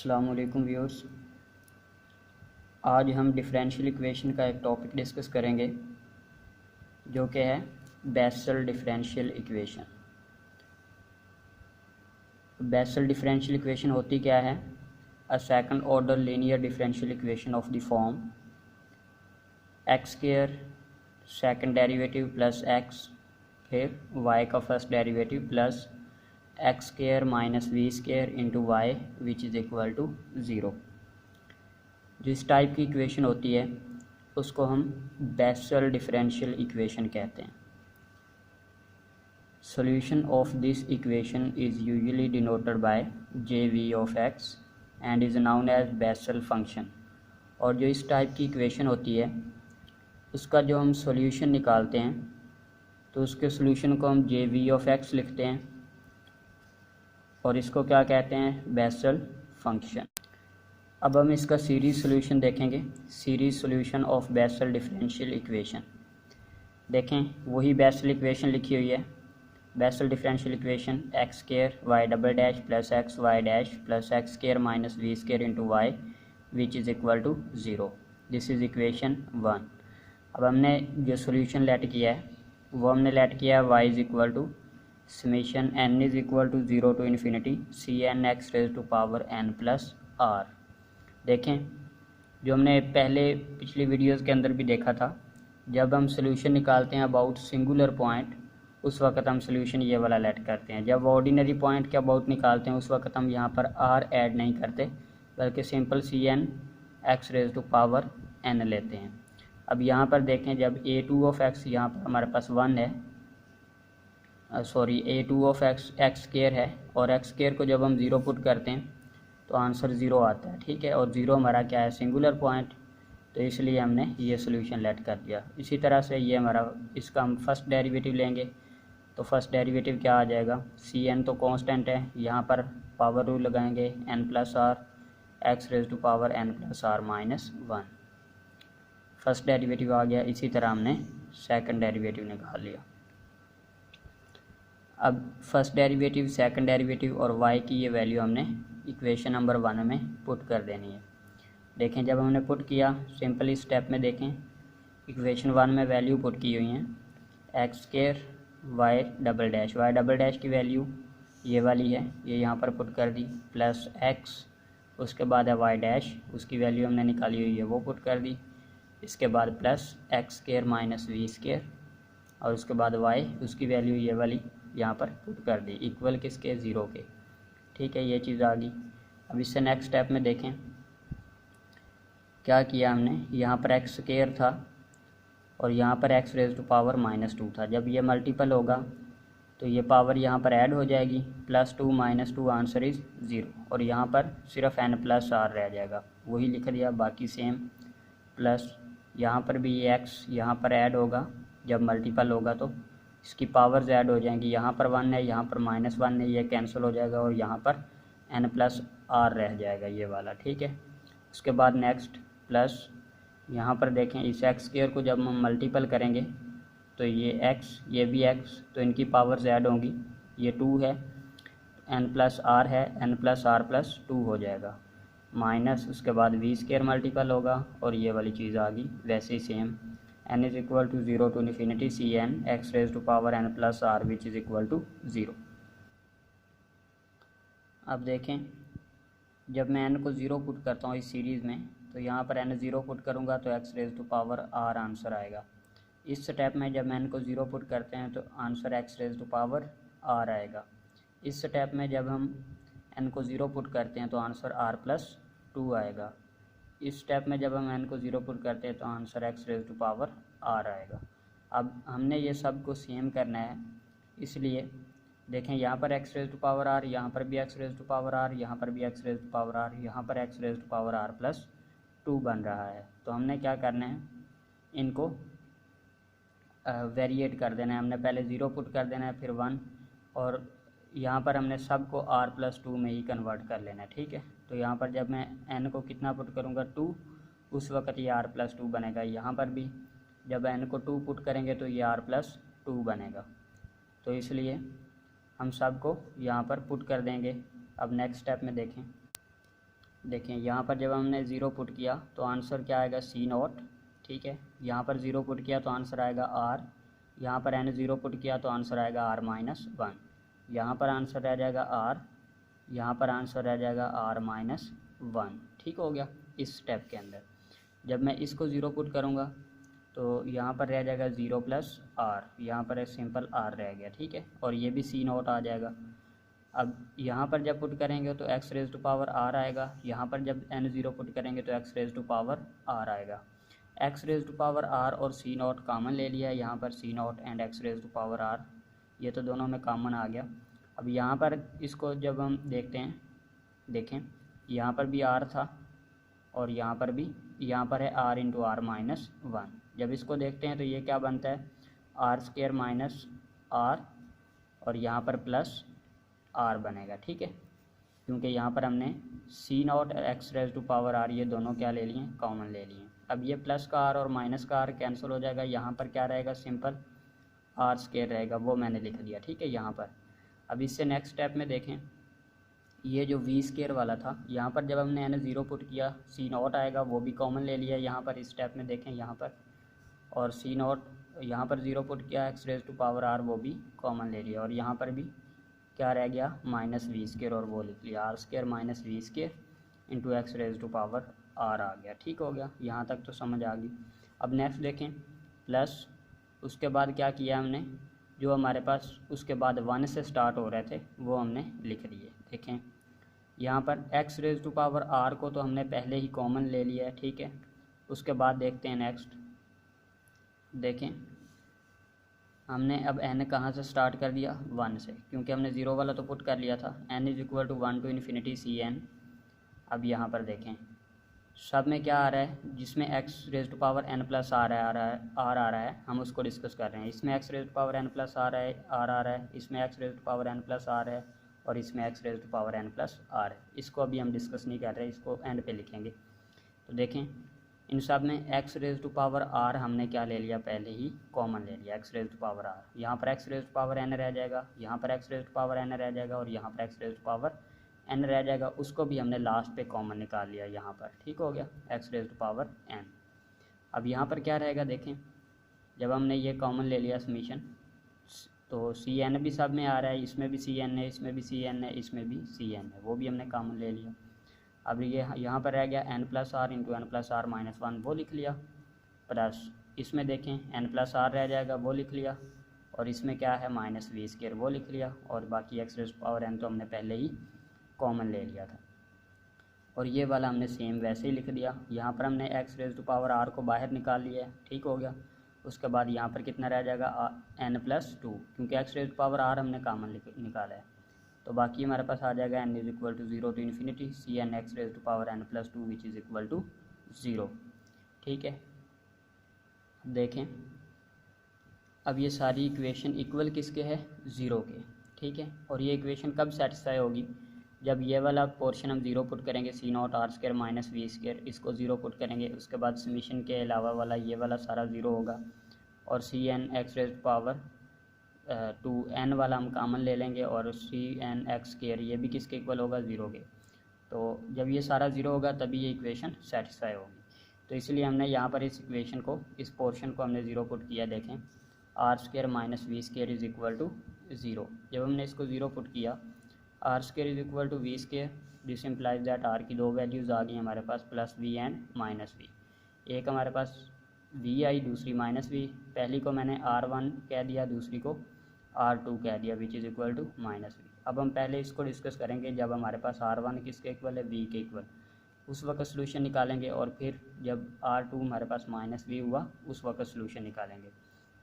अस्सलामुअलैकुम व्यूअर्स। आज हम डिफरेंशियल इक्वेशन का एक टॉपिक डिस्कस करेंगे जो कि है Bessel differential equation. Bessel differential equation होती क्या है? A second order linear differential equation of the form X square second derivative plus X, फिर वाई का first derivative plus x square minus we square into Y which is equal to zero. जो इस type की equation होती है उसको हम basal differential equation कहते हैं। Solution of this equation is usually denoted by J V of X and is known as Bessel function. और जो इस टाइप की इक्वेशन होती है उसका जो हम सॉल्यूशन निकालते हैं तो उसके सॉल्यूशन को हम जे वी ऑफ एक्स लिखते हैं और इसको क्या कहते हैं? Bessel function. अब हम इसका सीरीज़ सॉल्यूशन देखेंगे। Series solution of Bessel differential equation देखें, वही बेसल इक्वेशन लिखी हुई है। Bessel differential equation X square Y double dash plus X Y dash plus x square minus we square into Y which is equal to zero. This is equation 1। अब हमने जो solution let किया है वो हमने लेट किया है y is equal to summation n is equal to zero to infinity c n x raise to power n plus r. देखें, जो हमने पहले पिछली वीडियोज़ के अंदर भी देखा था, जब हम सोल्यूशन निकालते हैं अबाउट सिंगुलर पॉइंट उस वक्त हम सोल्यूशन ये वाला लेट करते हैं। जब ऑर्डिनरी पॉइंट के अबाउट निकालते हैं उस वक्त हम यहाँ पर आर ऐड नहीं करते बल्कि simple c n x raise to power n लेते हैं। अब यहाँ पर देखें, जब ए टू ऑफ एक्स यहाँ पर हमारे पास 1 है, a two of x x square है और एक्स स्क्वायर को जब हम ज़ीरो पुट करते हैं तो आंसर ज़ीरो आता है, ठीक है। और ज़ीरो हमारा क्या है? सिंगुलर पॉइंट, तो इसलिए हमने ये सोल्यूशन लेट कर दिया। इसी तरह से ये हमारा, इसका हम फर्स्ट डेरिवेटिव लेंगे तो फर्स्ट डेरिवेटिव क्या आ जाएगा? सी एन तो कांस्टेंट है, यहाँ पर पावर रूल लगाएंगे n plus r x raise to power n plus r minus 1। First derivative आ गया। इसी तरह हमने सेकंड डेरिवेटिव निकाल लिया। अब फर्स्ट डेरिवेटिव, सेकंड डेरिवेटिव और वाई की ये वैल्यू हमने इक्वेशन नंबर 1 में पुट कर देनी है। देखें, जब हमने पुट किया सिंपली स्टेप में देखें, इक्वेशन 1 में वैल्यू पुट की हुई हैं x square Y double dash की वैल्यू ये वाली है, ये यहाँ पर पुट कर दी, प्लस एक्स, उसके बाद है वाई डैश, उसकी वैल्यू हमने निकाली हुई है वो पुट कर दी, इसके बाद plus x square minus we square और उसके बाद वाई, उसकी वैल्यू ये वाली यहाँ पर पुट कर दी, इक्वल किसके? ज़ीरो के, ठीक है। ये चीज़ आ गई। अब इससे नेक्स्ट स्टेप में देखें क्या किया हमने। यहाँ पर एक्स स्क्वायर था और यहाँ पर x raise to power minus 2 था। जब ये मल्टीपल होगा तो ये पावर यहाँ पर ऐड हो जाएगी, plus 2 minus 2 answer is zero. और यहाँ पर सिर्फ एन प्लस आर रह जाएगा, वही लिख दिया, बाकी सेम। प्लस यहाँ पर भी ये एक्स यहाँ पर ऐड होगा, जब मल्टीपल होगा तो इसकी पावर्स ऐड हो जाएंगी। यहाँ पर 1 है, यहाँ पर माइनस 1 है, ये कैंसिल हो जाएगा और यहाँ पर एन प्लस आर रह जाएगा ये वाला, ठीक है। उसके बाद नेक्स्ट प्लस यहाँ पर देखें, इस एक्स स्क्वायर को जब हम मल्टीपल करेंगे तो ये एक्स, ये भी एक्स, तो इनकी पावर्स ऐड होंगी। ये 2 है, एन प्लस आर है, एन प्लस आर प्लस 2 हो जाएगा, माइनस उसके बाद वी स्क्वायर मल्टीपल होगा और ये वाली चीज़ आ गई। वैसे ही same n is equal to zero to infinity c n x raise to power n plus r which is equal to zero. अब देखें, जब मैं n को ज़ीरो पुट करता हूँ इस सीरीज़ में तो यहाँ पर n ज़ीरो पुट करूँगा तो x raise to power r answer आएगा। इस स्टेप में जब n को ज़ीरो पुट करते हैं तो answer x raise to power r आएगा। इस स्टेप में जब हम n को ज़ीरो पुट करते हैं तो आंसर r प्लस 2 आएगा। इस स्टेप में जब हम n को ज़ीरो पुट करते हैं तो answer x raise to power r आएगा। अब हमने ये सब को सेम करना है, इसलिए देखें यहाँ पर x raise to power r, यहाँ पर भी x raise to power r, यहाँ पर भी x raise to power r, यहाँ पर x raise to power r plus 2 बन रहा है। तो हमने क्या करना है, इनको वेरिएट कर देना है। हमने पहले ज़ीरो पुट कर देना है, फिर 1, और यहाँ पर हमने सब को r प्लस 2 में ही कन्वर्ट कर लेना है, ठीक है। तो यहाँ पर जब मैं n को कितना पुट करूँगा 2, उस वक्त ये r प्लस 2 बनेगा। यहाँ पर भी जब n को 2 पुट करेंगे तो ये r प्लस 2 बनेगा। तो इसलिए हम सब को यहाँ पर पुट कर देंगे। अब नेक्स्ट स्टेप में देखें, देखें यहाँ पर जब हमने ज़ीरो पुट किया तो आंसर क्या आएगा सी नॉट, ठीक है। यहाँ पर ज़ीरो पुट किया तो आंसर आएगा आर, यहाँ पर एन ज़ीरो पुट किया तो आंसर आएगा आर माइनस वन, यहाँ पर आंसर रह जाएगा आर, यहाँ पर आंसर रह जाएगा आर माइनस वन। ठीक हो गया। इस स्टेप के अंदर जब मैं इसको ज़ीरो पुट करूँगा तो यहाँ पर रह जाएगा ज़ीरो प्लस आर, यहाँ पर एक सिंपल आर रह गया, ठीक है। और ये भी सी नॉट आ जाएगा। अब यहाँ पर जब पुट करेंगे तो x raise to power r आएगा, यहाँ पर जब एन ज़ीरो पुट करेंगे तो x raise to power r आएगा। X raise to power r और सी नॉट कॉमन ले लिया, यहाँ पर c naught and x raise to power r, ये तो दोनों में कॉमन आ गया। अब यहाँ पर इसको जब हम देखते हैं, देखें यहाँ पर भी आर था और यहाँ पर भी, यहाँ पर है r into r minus one. जब इसको देखते हैं तो ये क्या बनता है आर स्क्वायर माइनस आर और यहाँ पर प्लस आर बनेगा, ठीक है। क्योंकि यहाँ पर हमने c naught x raise to power r ये दोनों क्या ले लिए, कॉमन ले लिए। अब ये प्लस का आर और माइनस का आर कैंसिल हो जाएगा, यहाँ पर क्या रहेगा सिंपल आर स्क्वायर रहेगा, वो मैंने लिख दिया, ठीक है यहाँ पर। अब इससे नेक्स्ट स्टेप में देखें, ये जो वी स्क्वायर वाला था यहाँ पर जब हमने एन ज़ीरो पुट किया सी नॉट आएगा, वो भी कॉमन ले लिया यहाँ पर। इस स्टेप में देखें यहाँ पर, और सी नॉट यहाँ पर ज़ीरो पुट किया x raise to power r, वो भी कॉमन ले लिया। और यहाँ पर भी क्या रह गया माइनस वी स्क्वायर, और वो लिख लिया r square minus we square into x raise to power r आ गया। ठीक हो गया, यहाँ तक तो समझ आ गई। अब नेक्स्ट देखें प्लस, उसके बाद क्या किया हमने, जो हमारे पास उसके बाद वन से स्टार्ट हो रहे थे वो हमने लिख लिए। देखें यहाँ पर x raise to power r को तो हमने पहले ही कॉमन ले लिया है, ठीक है। उसके बाद देखते हैं नेक्स्ट, देखें हमने अब n कहाँ से स्टार्ट कर दिया, वन से, क्योंकि हमने ज़ीरो वाला तो पुट कर लिया था। n is equal to one to infinity c n. अब यहाँ पर देखें सब में क्या आ रहा है, जिसमें x raise to power n plus r आ रहा है, हम उसको डिस्कस कर रहे हैं। इसमें x raise to power n plus r आ रहा है, इसमें x raise to power n plus r है, और इसमें x raise to power n plus r है। इसको अभी हम डिस्कस नहीं कर रहे, इसको एंड पे लिखेंगे। तो देखें इन सब में x raise to power r हमने क्या ले लिया, पहले ही कॉमन ले लिया x raise to power r। यहाँ पर x raise to power n रह जाएगा, यहाँ पर x raise to power n रह जाएगा, और यहाँ पर x raise to power n रह जाएगा। उसको भी हमने लास्ट पे कॉमन निकाल लिया यहाँ पर। ठीक हो गया, x raise to power n। अब यहाँ पर क्या रहेगा, देखें जब हमने ये कॉमन ले लिया समीशन, तो सी एन भी सब में आ रहा है, इसमें भी सी एन है, इसमें भी सी एन है, इसमें भी सी एन है, वो भी हमने कॉमन ले लिया। अब ये यहाँ पर रह गया n plus r into n plus r minus one, वो लिख लिया। प्लस इसमें देखें n प्लस आर रह जाएगा, वो लिख लिया। और इसमें क्या है माइनस वी स्क्वायर, वो लिख लिया। और बाकी एक्स रेज पावर n तो हमने पहले ही कॉमन ले लिया था, और ये वाला हमने सेम वैसे ही लिख दिया। यहाँ पर हमने x raise to power r को बाहर निकाल लिया है। ठीक हो गया। उसके बाद यहाँ पर कितना रह जाएगा n प्लस टू, क्योंकि x raise to power r हमने कॉमन निकाला है। तो बाकी हमारे पास आ जाएगा n is equal to zero to infinity c n x raise to power n plus two which is equal to zero. ठीक है, देखें अब ये सारी इक्वेशन इक्वल किसके है, ज़ीरो के। ठीक है, और ये इक्वेशन कब सेटिस्फाई होगी, जब ये वाला पोर्शन हम ज़ीरो पुट करेंगे, c naught r square minus we square, इसको ज़ीरो पुट करेंगे। उसके बाद समीशन के अलावा वाला ये वाला सारा ज़ीरो होगा, और c n x raise power two n वाला हम कॉमन ले लेंगे, और सी एन एक्स स्क्वायर ये भी किसके इक्वल होगा, ज़ीरो के। तो जब ये सारा ज़ीरो होगा तभी ये इक्वेशन सेटिस्फाई होगी। तो इसलिए हमने यहाँ पर इस इक्वेशन को, इस पोर्शन को हमने ज़ीरो पुट किया। देखें r square minus we square is equal to zero. जब हमने इसको ज़ीरो पुट किया, r square is equal to v square, this implies that r की दो वैल्यूज़ आ गई हमारे पास, plus v and minus v. एक हमारे पास वी आई, दूसरी माइनस वी। पहली को मैंने आर वन कह दिया, दूसरी को आर टू कह दिया, which is equal to minus v. अब हम पहले इसको डिस्कस करेंगे, जब हमारे पास आर वन किसके इक्वल है, वी के इक्वल, उस वक्त सोल्यूशन निकालेंगे। और फिर जब आर टू हमारे पास माइनस वी हुआ, उस वक्त सोल्यूशन निकालेंगे।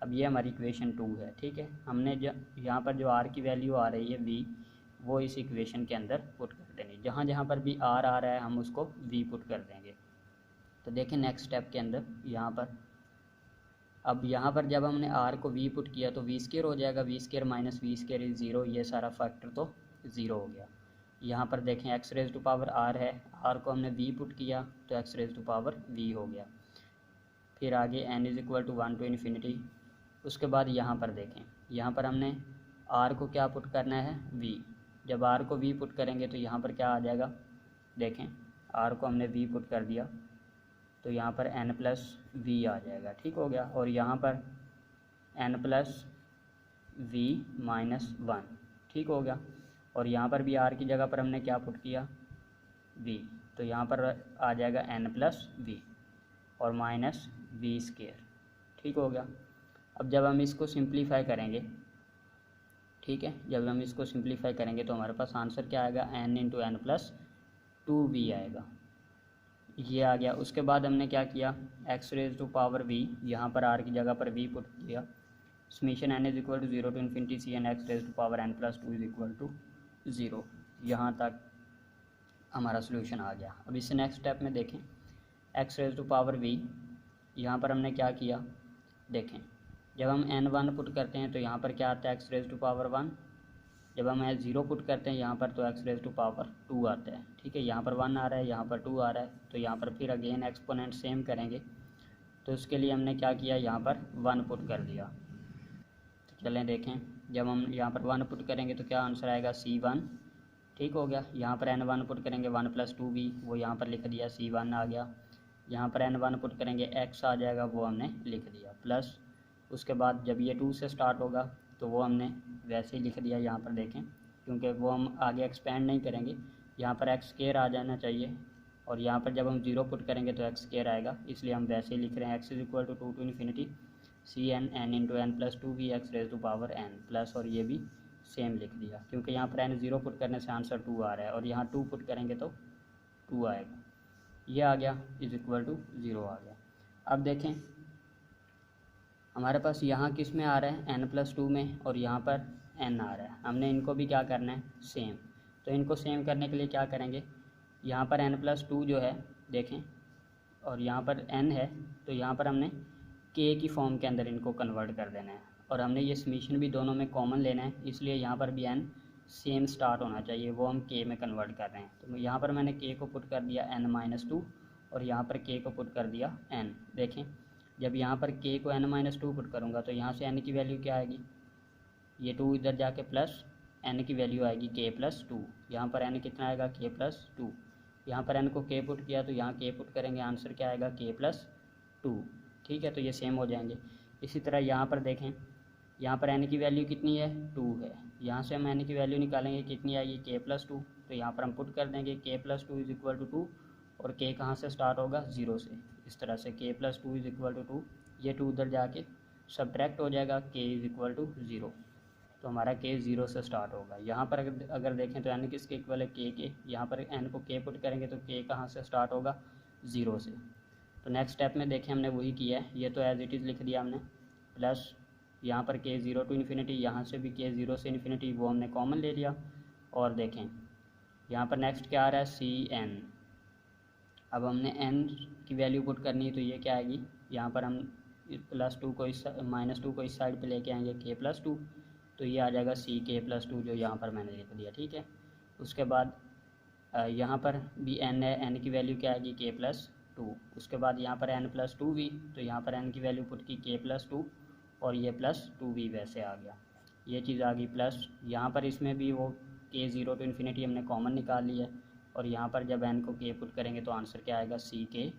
अब ये हमारी इक्वेशन टू है। ठीक है, हमने यहाँ पर जो आर की वैल्यू आ रही है वी, वो इस इक्वेशन के अंदर पुट कर देंगे। जहाँ जहाँ पर भी आर आ रहा है हम उसको वी पुट कर देंगे। तो देखें नेक्स्ट स्टेप के अंदर यहाँ पर, अब यहाँ पर जब हमने आर को वी पुट किया तो वी स्क्वायर हो जाएगा, v square minus we square is zero, ये सारा फैक्टर तो ज़ीरो हो गया। यहाँ पर देखें x raise to power r है, आर को हमने वी पुट किया तो x raise to power v हो गया। फिर आगे n is equal to one to infinity. उसके बाद यहाँ पर देखें, यहाँ पर हमने आर को क्या पुट करना है, वी। जब आर को वी पुट करेंगे तो यहाँ पर क्या आ जाएगा, देखें आर को हमने वी पुट कर दिया तो यहाँ पर एन प्लस वी आ जाएगा, ठीक हो गया। और यहाँ पर n plus v minus one, ठीक हो गया। और यहाँ पर भी आर की जगह पर हमने क्या पुट किया, वी, तो यहाँ पर आ जाएगा एन प्लस वी और माइनस वी स्केयर, ठीक हो गया। अब जब हम इसको सिंप्लीफाई करेंगे, ठीक है, जब हम इसको सिंप्लीफाई करेंगे तो हमारे पास आंसर क्या आएगा, n into n plus two v आएगा, ये आ गया। उसके बाद हमने क्या किया, x raise to power v, यहाँ पर आर की जगह पर वी पुट किया, summation n is equal to 0 to infinity c n x raise to power n plus two is equal to 0। यहाँ तक हमारा सोल्यूशन आ गया। अब इससे नेक्स्ट स्टेप में देखें, x raise to power v, यहाँ पर हमने क्या किया, देखें जब हम एन वन पुट करते हैं तो यहाँ पर क्या आता है, x raise to power one. जब हम एच ज़ीरो पुट करते हैं यहाँ पर तो x raise to power two आता है, ठीक है। यहाँ पर वन आ रहा है, यहाँ पर टू आ रहा है, तो यहाँ पर फिर अगेन एक्सपोनेंट सेम करेंगे। तो उसके लिए हमने क्या किया, यहाँ पर वन पुट कर दिया। तो चलें देखें, जब हम यहाँ पर वन पुट करेंगे तो क्या आंसर आएगा, सी वन, ठीक हो गया। यहाँ पर एन वन पुट करेंगे, वन प्लस टू वी, वो यहाँ पर लिख दिया, सी वन आ गया। यहाँ पर एन वन पुट करेंगे, एक्स आ जाएगा, वो हमने लिख दिया, प्लस उसके बाद जब ये टू से स्टार्ट होगा तो वो हमने वैसे ही लिख दिया, यहाँ पर देखें, क्योंकि वो हम आगे एक्सपेंड नहीं करेंगे, यहाँ पर एक्स स्क्वायर आ जाना चाहिए। और यहाँ पर जब हम जीरो पुट करेंगे तो एक्स स्क्वायर आएगा, इसलिए हम वैसे ही लिख रहे हैं, x is equal to two to infinity c n n into n plus two v x raise to power n plus, और ये भी सेम लिख दिया, क्योंकि यहाँ पर एन ज़ीरो पुट करने से आंसर टू आ रहा है और यहाँ टू पुट करेंगे तो टू आएगा, ये आ गया, इज इक्वल टू 0 आ गया। अब देखें हमारे पास यहाँ किस में आ रहा है, एन प्लस टू में, और यहाँ पर एन आ रहा है। हमने इनको भी क्या करना है, सेम। तो इनको सेम करने के लिए क्या करेंगे, यहाँ पर एन प्लस टू जो है देखें, और यहाँ पर एन है, तो यहाँ पर हमने के की फॉर्म के अंदर इनको कन्वर्ट कर देना है। और हमने ये समीशन भी दोनों में कॉमन लेना है, इसलिए यहाँ पर भी एन सेम स्टार्ट होना चाहिए, वो हम के में कन्वर्ट कर रहे हैं। तो यहाँ पर मैंने के को पुट कर दिया एन माइनस टू, और यहाँ पर के को पुट कर दिया एन। देखें जब यहाँ पर के को एन माइनस टू पुट करूँगा तो यहाँ से एन की वैल्यू क्या आएगी, ये टू इधर जाके प्लस एन की वैल्यू आएगी के प्लस टू। यहाँ पर एन कितना आएगा, के प्लस टू। यहाँ पर एन को के पुट किया तो यहाँ के पुट करेंगे, आंसर क्या आएगा, के प्लस टू, ठीक है। तो ये सेम हो जाएंगे। इसी तरह यहाँ पर देखें, यहाँ पर एन की वैल्यू कितनी है, टू है, यहाँ से हम एन की वैल्यू निकालेंगे, कितनी आएगी, के प्लस टू। तो यहाँ पर हम पुट कर देंगे k plus two is equal to two, और के कहाँ से स्टार्ट होगा, ज़ीरो से। इस तरह से k plus two is equal to two, ये टू उधर जाके सब्ट्रैक्ट हो जाएगा, के इज इक्वल टू ज़ीरो। तो हमारा के ज़ीरो से स्टार्ट होगा। यहाँ पर अगर देखें तो एन किसके इक्वल है, के। यहाँ पर एन को के पुट करेंगे तो के कहाँ से स्टार्ट होगा, ज़ीरो से। तो नेक्स्ट स्टेप में देखें हमने वही किया है, ये तो एज इट इज़ लिख दिया हमने, प्लस यहाँ पर के ज़ीरो टू इन्फिनिटी, यहाँ से भी के ज़ीरो से इन्फिनिटी, वो हमने कॉमन ले लिया। और देखें यहाँ पर नेक्स्ट क्या आ रहा है, सी एन। अब हमने एन की वैल्यू पुट करनी है, तो ये क्या आएगी, यहाँ पर हम प्लस टू को इस माइनस टू को इस साइड पे लेके आएंगे, के प्लस टू, तो ये आ जाएगा सी के प्लस टू, जो यहाँ पर मैंने लिख दिया, ठीक है। उसके बाद यहाँ पर भी एन है, एन की वैल्यू क्या आएगी, के प्लस टू। उसके बाद यहाँ पर एन प्लस टू वी, तो यहाँ पर एन की वैल्यू पुट की के प्लस टू, और ये प्लस टू वी वैसे आ गया, ये चीज़ आ गई। प्लस यहाँ पर इसमें भी वो के ज़ीरो टू इन्फिनिटी हमने कॉमन निकाल लिया है, और यहाँ पर जब एन को के पुट करेंगे तो आंसर क्या आएगा, सी के।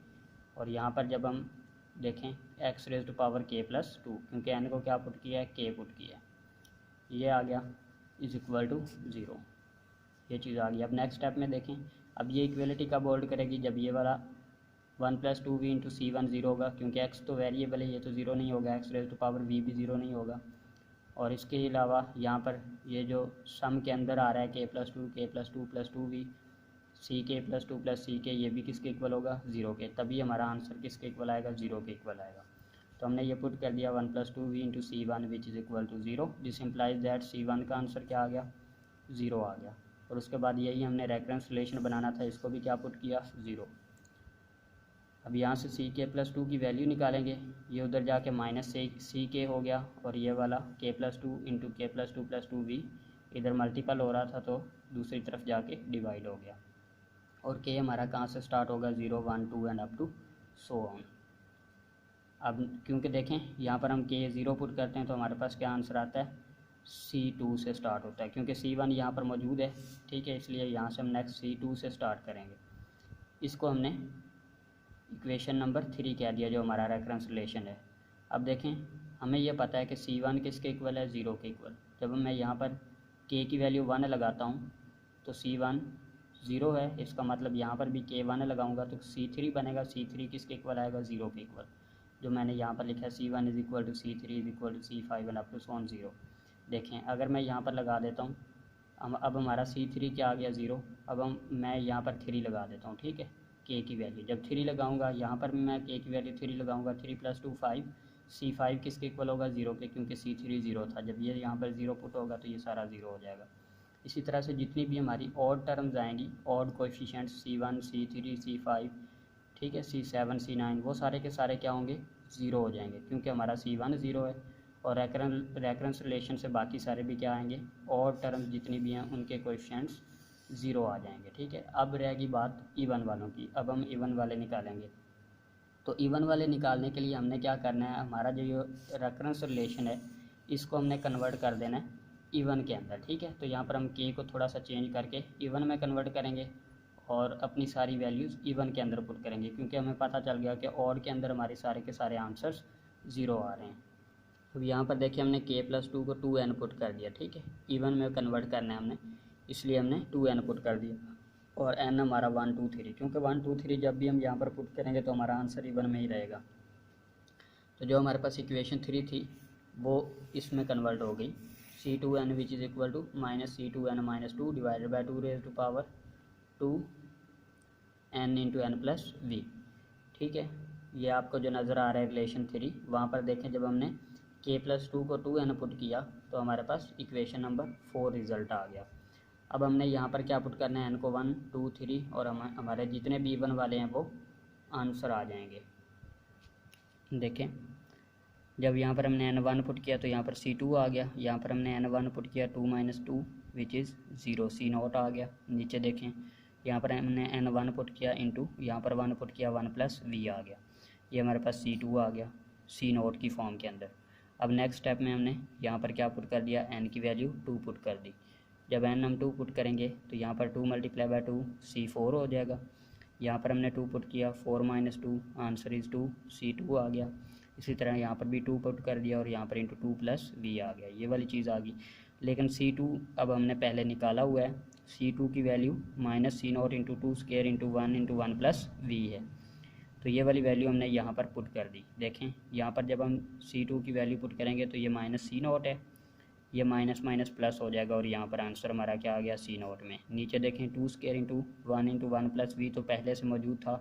और यहाँ पर जब हम देखें एक्स रेज टू पावर के प्लस टू, क्योंकि एन को क्या पुट किया है, के पुट किया है, ये आ गया, इज इक्वल टू 0, ये चीज़ आ गई। अब नेक्स्ट स्टेप में देखें, अब ये इक्वलिटी कब होल्ड करेगी, जब ये वाला one plus two v into c one zero होगा, क्योंकि एक्स तो वेरिएबल है, ये तो ज़ीरो नहीं होगा, x raise to power v भी ज़ीरो नहीं होगा। और इसके अलावा यहाँ पर ये जो सम के अंदर आ रहा है, के प्लस टू वी सी के प्लस टू प्लस सी के, ये भी किसके इक्वल होगा, ज़ीरो के, तभी हमारा आंसर किसके इक्वल आएगा, ज़ीरो के इक्वल आएगा। तो हमने ये पुट कर दिया one plus two v into c one which is equal to 0, this implies that c one का आंसर क्या आ गया, 0 आ गया। और उसके बाद यही हमने रेफरेंस रिलेशन बनाना था, इसको भी क्या पुट किया, 0। अब यहाँ से सी के प्लस टू की वैल्यू निकालेंगे, ये उधर जाके माइनस से सी के हो गया, और ये वाला के प्लस टू इंटू के प्लस टू वी इधर मल्टीपल हो रहा था तो दूसरी तरफ जाके डिवाइड हो गया। और के हमारा कहाँ से स्टार्ट होगा, 0 1 2 and up to so on. अब क्योंकि देखें यहाँ पर हम के ज़ीरो पुट करते हैं तो हमारे पास क्या आंसर आता है, C2 से स्टार्ट होता है, क्योंकि C1 यहाँ पर मौजूद है, ठीक है, इसलिए यहाँ से हम नेक्स्ट C2 से स्टार्ट करेंगे। इसको हमने इक्वेशन नंबर 3 कह दिया, जो हमारा रेफरेंस रिलेशन है। अब देखें, हमें यह पता है कि C1 किसके इक्वल है, 0 के इक्वल। जब मैं यहाँ पर K की वैल्यू 1 लगाता हूँ तो C1 0 है, इसका मतलब यहाँ पर भी K 1 लगाऊंगा तो C3 बनेगा। C3 किसके इक्वल आएगा, 0 के इक्वल, जो मैंने यहाँ पर लिखा है C1 is equal to C3 is equal to C5 and up to so on 0। देखें, अगर मैं यहाँ पर लगा देता हूँ, अब हमारा C3 क्या आ गया, 0। अब मैं यहाँ पर 3 लगा देता हूँ, ठीक है, K की वैल्यू। जब 3 लगाऊंगा यहाँ पर भी मैं K की वैल्यू 3 लगाऊंगा, 3 + 2 5। C5 किसके इक्वल होगा, 0 के, क्योंकि C3 0 था। जब ये यहाँ पर 0 पुट होगा तो ये सारा 0 हो जाएगा। इसी तरह से जितनी भी हमारी ऑड टर्म्स आएंगी, odd coefficients C1 C3 C5, ठीक है, C7 C9, वो सारे के सारे क्या होंगे, 0 हो जाएंगे, क्योंकि हमारा C1 0 है। और रेफरेंस रिलेशन से बाकी सारे भी क्या आएंगे, ऑड टर्म्स जितनी भी हैं उनके कोएफिशिएंट्स 0 आ जाएंगे, ठीक है। अब रहेगी बात इवन वालों की। अब हम इवन वाले निकालेंगे। तो इवन वाले निकालने के लिए हमने क्या करना है, हमारा जो ये रेफरेंस रिलेशन है इसको हमने कन्वर्ट कर देना है इवन के अंदर, ठीक है। तो यहाँ पर हम K को थोड़ा सा चेंज करके इवन में कन्वर्ट करेंगे और अपनी सारी वैल्यूज़ इवन के अंदर पुट करेंगे, क्योंकि हमें पता चल गया कि ऑड के अंदर हमारे सारे के सारे आंसर्स 0 आ रहे हैं। अब यहाँ पर देखिए, हमने K + 2 को 2n पुट कर दिया, ठीक है। इवन में कन्वर्ट करना है हमने, इसलिए हमने 2n पुट कर दिया। और n हमारा 1 2 3, क्योंकि 1 2 3 जब भी हम यहाँ पर पुट करेंगे तो हमारा आंसर इवन में ही रहेगा। तो जो हमारे पास इक्वेशन 3 थी वो इसमें कन्वर्ट हो गई, C2n which is equal to -C2n - 2 divided by 2 raise to power 2 n × n+v, ठीक है। ये आपको जो नज़र आ रहा है रिलेशन 3, वहाँ पर देखें जब हमने K + 2 को 2n पुट किया तो हमारे पास इक्वेशन नंबर 4 रिज़ल्ट आ गया। अब हमने यहाँ पर क्या पुट करना है, n को 1 2 3, और हमारे जितने भी इवन वाले हैं वो आंसर आ जाएंगे। देखें, जब यहाँ पर हमने n1 पुट किया तो यहाँ पर C2 आ गया, यहाँ पर हमने n1 पुट किया 2 - 2 विच इज़ 0, C0 आ गया। नीचे देखें, यहाँ पर हमने n1 पुट किया इंटू, यहाँ पर 1 पुट किया 1 + v आ गया। ये हमारे पास C2 आ गया C0 की फॉर्म के अंदर। अब नेक्स्ट स्टेप में हमने यहाँ पर क्या पुट कर दिया, n की वैल्यू 2 पुट कर दी। जब n हम 2 पुट करेंगे तो यहाँ पर 2 × 2 C4 हो जाएगा। यहाँ पर हमने 2 पुट किया, 4 - 2 आंसर इज़ 2, C2 आ गया। इसी तरह यहाँ पर भी 2 पुट कर दिया और यहाँ पर इंटू 2 + v आ गया, ये वाली चीज़ आ गई। लेकिन C2 अब हमने पहले निकाला हुआ है, C2 की वैल्यू -C0 × 2² × 1 × 1 + v है। तो ये वाली वैल्यू हमने यहाँ पर पुट कर दी। देखें, यहाँ पर जब हम C2 की वैल्यू पुट करेंगे तो ये -C0 है, ये माइनस माइनस प्लस हो जाएगा और यहाँ पर आंसर हमारा क्या आ गया, C0 में। नीचे देखें 2² × 1 × 1 + v तो पहले से मौजूद था,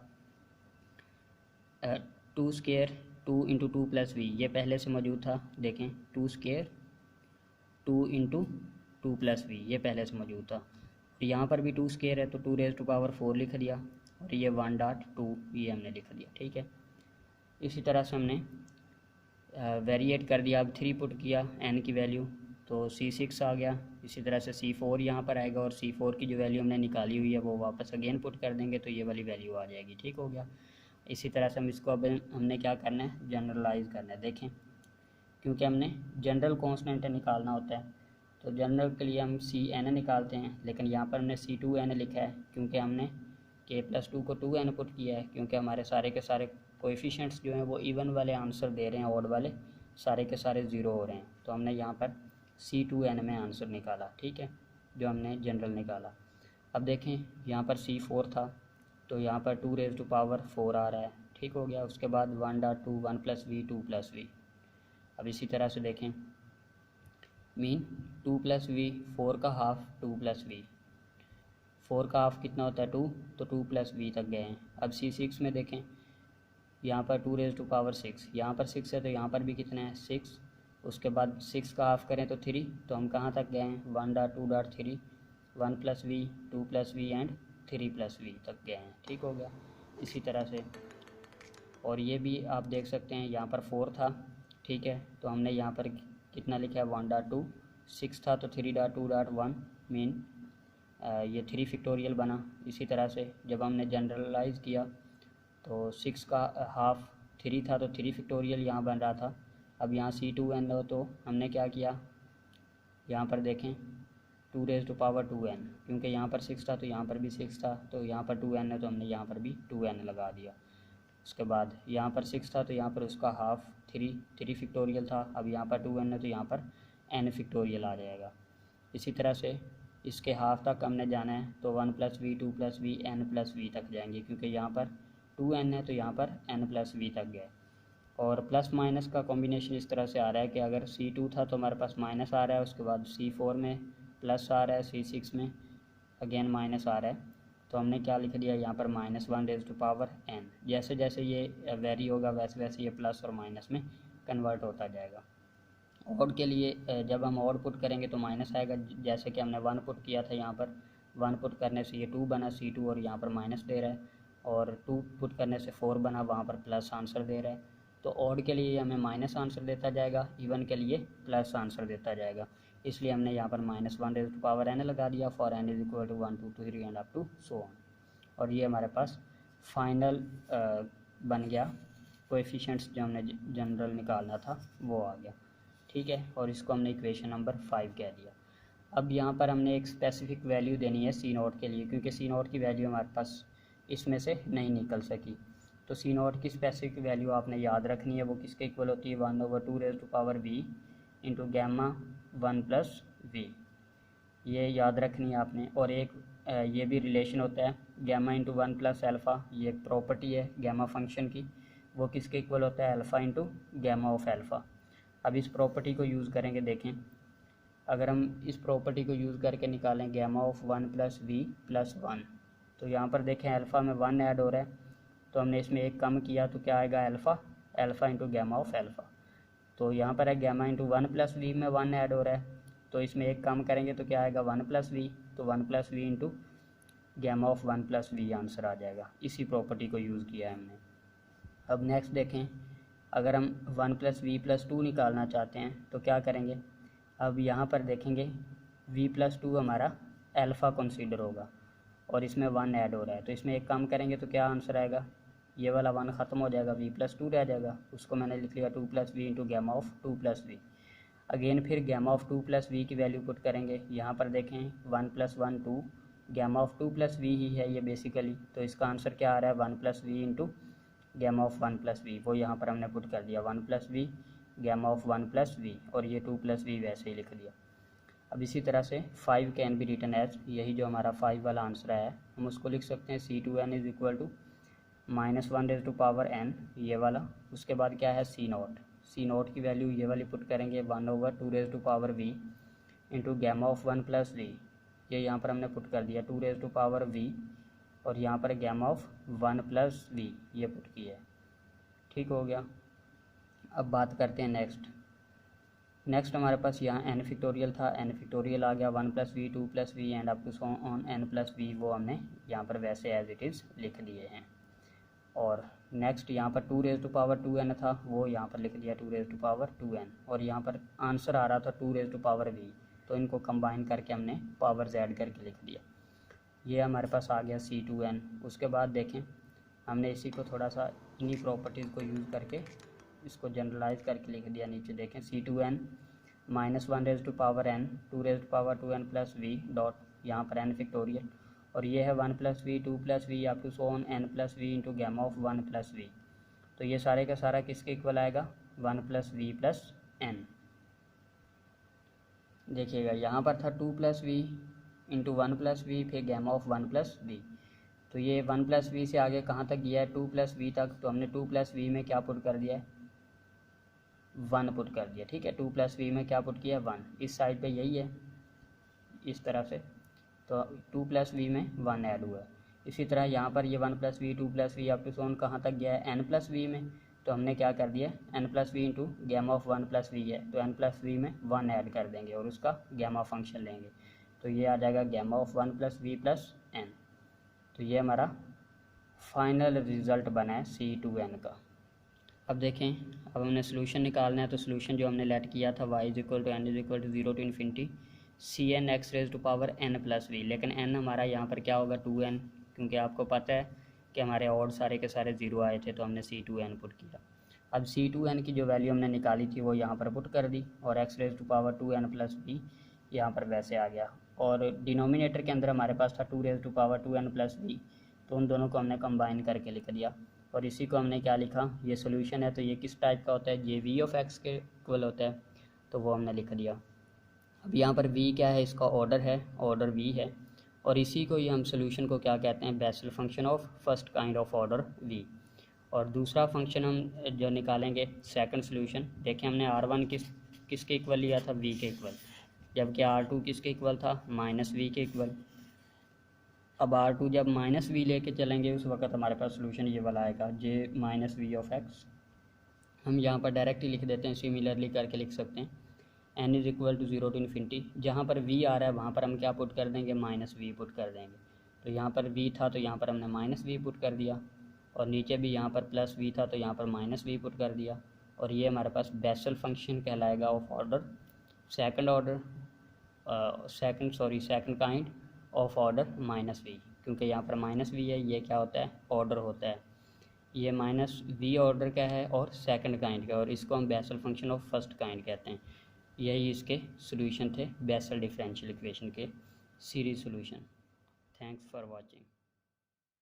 2² 2 × 2 + v ये पहले से मौजूद था। देखें 2² 2 × 2 + v ये पहले से मौजूद था। यहाँ पर भी 2² है तो 2⁴ लिख दिया और ये 1.2 ये हमने लिख दिया, ठीक है। इसी तरह से हमने वेरिएट कर दिया। अब 3 पुट किया n की वैल्यू तो C6 आ गया। इसी तरह से C4 यहाँ पर आएगा और C4 की जो वैल्यू हमने निकाली हुई है वो वापस अगेन पुट कर देंगे तो ये वाली वैल्यू आ जाएगी, ठीक हो गया। इसी तरह से हम इसको अब हमने क्या करना है, जनरलाइज करना है। देखें, क्योंकि हमने जनरल कॉन्स्टेंट निकालना होता है तो जनरल के लिए हम Cn निकालते हैं, लेकिन यहाँ पर हमने C2n लिखा है क्योंकि हमने K + 2 को 2n पुट किया है, क्योंकि हमारे सारे के सारे कोएफिशिएंट्स जो हैं वो इवन वाले आंसर दे रहे हैं, ऑड वाले सारे के सारे 0 हो रहे हैं। तो हमने यहाँ पर C2n में आंसर निकाला, ठीक है, जो हमने जनरल निकाला। अब देखें, यहाँ पर C4 था तो यहाँ पर 2⁴ आ रहा है, ठीक हो गया। उसके बाद 1.2 1 + v 2 + v। अब इसी तरह से देखें, मीन 2 + v 4 का हाफ 2 + v, 4 का हाफ कितना होता है 2, तो 2 + v तक गए हैं। अब C6 में देखें, यहाँ पर 2⁶, यहाँ पर 6 है तो यहाँ पर भी कितना है 6। उसके बाद 6 का हाफ करें तो 3, तो हम कहाँ तक गए हैं 1.2.3, 1 + v 2 + v एंड 3 + v तक गए हैं, ठीक हो गया। इसी तरह से और ये भी आप देख सकते हैं, यहाँ पर 4 था, ठीक है, तो हमने यहाँ पर कितना लिखा है 1.2, 6 था तो 3.2.1 मीन ये 3 फैक्टोरियल बना। इसी तरह से जब हमने जनरलाइज़ किया तो 6 का हाफ 3 था तो 3 फैक्टोरियल यहाँ बन रहा था। अब यहाँ C2n हो तो हमने क्या किया, यहाँ पर देखें 2 रेज़ टू पावर 2n, क्योंकि यहाँ पर 6 था तो यहाँ पर भी 6 था, तो यहाँ पर 2n है तो हमने यहाँ पर भी 2n लगा दिया। उसके बाद यहाँ पर 6 था तो यहाँ पर उसका हाफ 3 फैक्टोरियल था, अब यहाँ पर 2n है तो यहाँ पर n फैक्टोरियल आ जाएगा। इसी तरह से इसके हाफ तक हमने जाना है तो 1 + v 2 + v n + v तक जाएंगे, क्योंकि यहाँ पर 2n है तो यहाँ पर n + v तक गए। और प्लस माइनस का कॉम्बिनेशन इस तरह से आ रहा है कि अगर C2 था तो हमारे पास माइनस आ रहा है, उसके बाद C4 में प्लस आ रहा है, C6 में अगेन माइनस आ रहा है, तो हमने क्या लिख दिया यहाँ पर -1 रेज़ टू पावर n। जैसे जैसे ये वेरी होगा वैसे वैसे ये प्लस और माइनस में कन्वर्ट होता जाएगा। ऑड के लिए जब हम ऑड पुट करेंगे तो माइनस आएगा, जैसे कि हमने 1 पुट किया था, यहाँ पर 1 पुट करने से ये 2 बना C2 और यहाँ पर माइनस दे रहा है, और 2 पुट करने से 4 बना, वहाँ पर प्लस आंसर दे रहा है। तो ऑड के लिए हमें माइनस आंसर देता जाएगा, इवन के लिए प्लस आंसर देता जाएगा, इसलिए हमने यहाँ पर -1 रेज़ टू पावर n लगा दिया for n = 1 2 3 and up to so on. और ये हमारे पास फाइनल बन गया, कोएफिशिएंट्स जो हमने जनरल निकालना था वो आ गया, ठीक है। और इसको हमने इक्वेशन नंबर 5 कह दिया। अब यहाँ पर हमने एक स्पेसिफिक वैल्यू देनी है C0 के लिए, क्योंकि C0 की वैल्यू हमारे पास इसमें से नहीं निकल सकी, तो C0 की स्पेसिफिक वैल्यू आपने याद रखनी है। वो किसके इक्वल होती है? 1/2 raise to power v into gamma 1 + v, ये याद रखनी है आपने। और एक ये भी रिलेशन होता है गैमा इंटू 1 + अल्फ़ा, ये एक प्रॉपर्टी है गैमा फंक्शन की, वो किसके इक्वल होता है? Alpha into gamma of alpha. अब इस प्रॉपर्टी को यूज़ करेंगे, देखें अगर हम इस प्रॉपर्टी को यूज़ करके निकालें गैमा ऑफ 1 + v + 1, तो यहाँ पर देखें अल्फ़ा में 1 ऐड हो रहा है, तो हमने इसमें एक कम किया तो क्या आएगा? Alpha into gamma of alpha. तो यहाँ पर है गैमा इंटू 1 + v में 1 ऐड हो रहा है, तो इसमें एक कम करेंगे तो क्या आएगा? 1 + v, तो 1 + v into gamma of 1 + v answer आ जाएगा। इसी प्रॉपर्टी को यूज़ किया है हमने। अब नेक्स्ट देखें, अगर हम 1 + v + 2 निकालना चाहते हैं तो क्या करेंगे? अब यहाँ पर देखेंगे v + 2 हमारा अल्फ़ा कंसीडर होगा और इसमें 1 ऐड हो रहा है, तो इसमें एक कम करेंगे तो क्या आंसर आएगा? ये वाला 1 ख़त्म हो जाएगा, v + 2 रह जाएगा, उसको मैंने लिख लिया 2 + v into gamma of 2 + v। Again फिर गैमा ऑफ 2 + v की वैल्यू पुट करेंगे। यहाँ पर देखें 1 + 1 2, गैमा ऑफ 2 + v ही है ये बेसिकली, तो इसका आंसर क्या आ रहा है? 1 + v into gamma of 1 + v, वो यहाँ पर हमने पुट कर दिया 1 + v गैमा ऑफ 1 + v, और ये 2 + v वैसे ही लिख दिया। अब इसी तरह से 5 कैन बी रिटन एज, यही जो हमारा 5 वाला आंसर है हम उसको लिख सकते हैं C2n = -1 raise to power n, ये वाला। उसके बाद क्या है? C0 की वैल्यू ये वाली पुट करेंगे 1/2 raise to power v into gamma of 1 + v, ये यहाँ पर हमने पुट कर दिया 2 रेज़ टू पावर v, और यहाँ पर गैमा ऑफ 1 + v ये पुट की है, ठीक हो गया। अब बात करते हैं नेक्स्ट हमारे पास यहाँ n फैक्टोरियल था, n फैक्टोरियल आ गया 1 + v 2 + v and up to so on n + v, वो हमने यहाँ पर वैसे एज इट इज़ लिख दिए हैं। और नेक्स्ट यहाँ पर 2 रेज़ टू पावर 2n था, वो यहाँ पर लिख दिया 2 रेज़ टू पावर 2n, और यहाँ पर आंसर आ रहा था 2 रेज़ टू पावर v, तो इनको कंबाइन करके हमने पावर्स ऐड करके लिख दिया। ये हमारे पास आ गया C2n। उसके बाद देखें हमने इसी को थोड़ा सा इन्हीं प्रॉपर्टीज़ को यूज़ करके इसको जनरलाइज करके लिख दिया। नीचे देखें C2n -1 raise to power n 2 raise to power 2n + v dot, यहाँ पर n फैक्टोरियल, और ये है 1 + v 2 + v up to so on n + v into gamma of 1 + v। तो ये सारे का सारा किसके इक्वल आएगा? 1 + v + n। देखिएगा यहाँ पर था 2 + v इंटू 1 + v फिर गैमा ऑफ 1 + v, तो ये 1 + v से आगे कहाँ तक गया है? 2 + v तक, तो हमने 2 + v में क्या पुट कर दिया है? 1 पुट कर दिया, ठीक है। 2 + v में क्या पुट किया? 1। इस साइड पे यही है इस तरह से, तो 2 + v में 1 ऐड हुआ है। इसी तरह यहाँ पर ये 1 + v 2 + v अप टू सोन कहाँ तक गया है? n + v में, तो हमने क्या कर दिया? n + v into gamma of 1 + v है, तो n + v में 1 ऐड कर देंगे और उसका गैमा फंक्शन लेंगे, तो ये आ जाएगा गैमा ऑफ 1 + v + n। तो ये हमारा फाइनल रिज़ल्ट बना है C2n का। अब देखें, अब हमने सोल्यूशन निकालना है, तो सोल्यूशन जो हमने लेट किया था y = n = 0 to ∞ Cn x raise to power n + v, लेकिन n हमारा यहाँ पर क्या होगा? 2n, क्योंकि आपको पता है कि हमारे और सारे के सारे 0 आए थे, तो हमने C2n पुट किया। अब C2n की जो वैल्यू हमने निकाली थी वो यहाँ पर पुट कर दी, और x raise to power 2n + v यहाँ पर वैसे आ गया। और डिनोमिनेटर के अंदर हमारे पास था 2⁻² तो उन दोनों को हमने कंबाइन करके लिख दिया। और इसी को हमने क्या लिखा, ये सोल्यूशन है तो ये किस टाइप का होता है, ये v(x) के इक्वल होता है, तो वो हमने लिख दिया। अब यहाँ पर v क्या है, इसका ऑर्डर है, ऑर्डर v है। और इसी को ही हम सोल्यूशन को क्या कहते हैं, Bessel function of first kind of order v। और दूसरा फंक्शन हम जो निकालेंगे सेकंड सोल्यूशन, देखें हमने r1 किसके इक्वल लिया था, v के इक्वल, जबकि r2 किसके इक्वल था, -v के इक्वल। अब r2 जब -v लेके चलेंगे उस वक्त हमारे पास सोल्यूशन ये वाला आएगा, j-v(x). हम यहाँ पर डायरेक्टली लिख देते हैं, सिमिलरली करके लिख सकते हैं, n = 0 to ∞। जहाँ पर v आ रहा है वहाँ पर हम क्या पुट कर देंगे, -v पुट कर देंगे। तो यहाँ पर v था तो यहाँ पर हमने -v पुट कर दिया, और नीचे भी यहाँ पर +v था तो यहाँ पर -v पुट कर दिया। और ये हमारे पास बेसल फंक्शन कहलाएगा of order second kind of order -v, क्योंकि यहाँ पर -v है, ये क्या होता है, ऑर्डर होता है। ये -v ऑर्डर का है और सेकंड काइंड का, और इसको हम Bessel function of first kind कहते हैं। यही इसके सॉल्यूशन थे बेसल डिफरेंशियल इक्वेशन के series solution. Thanks for watching.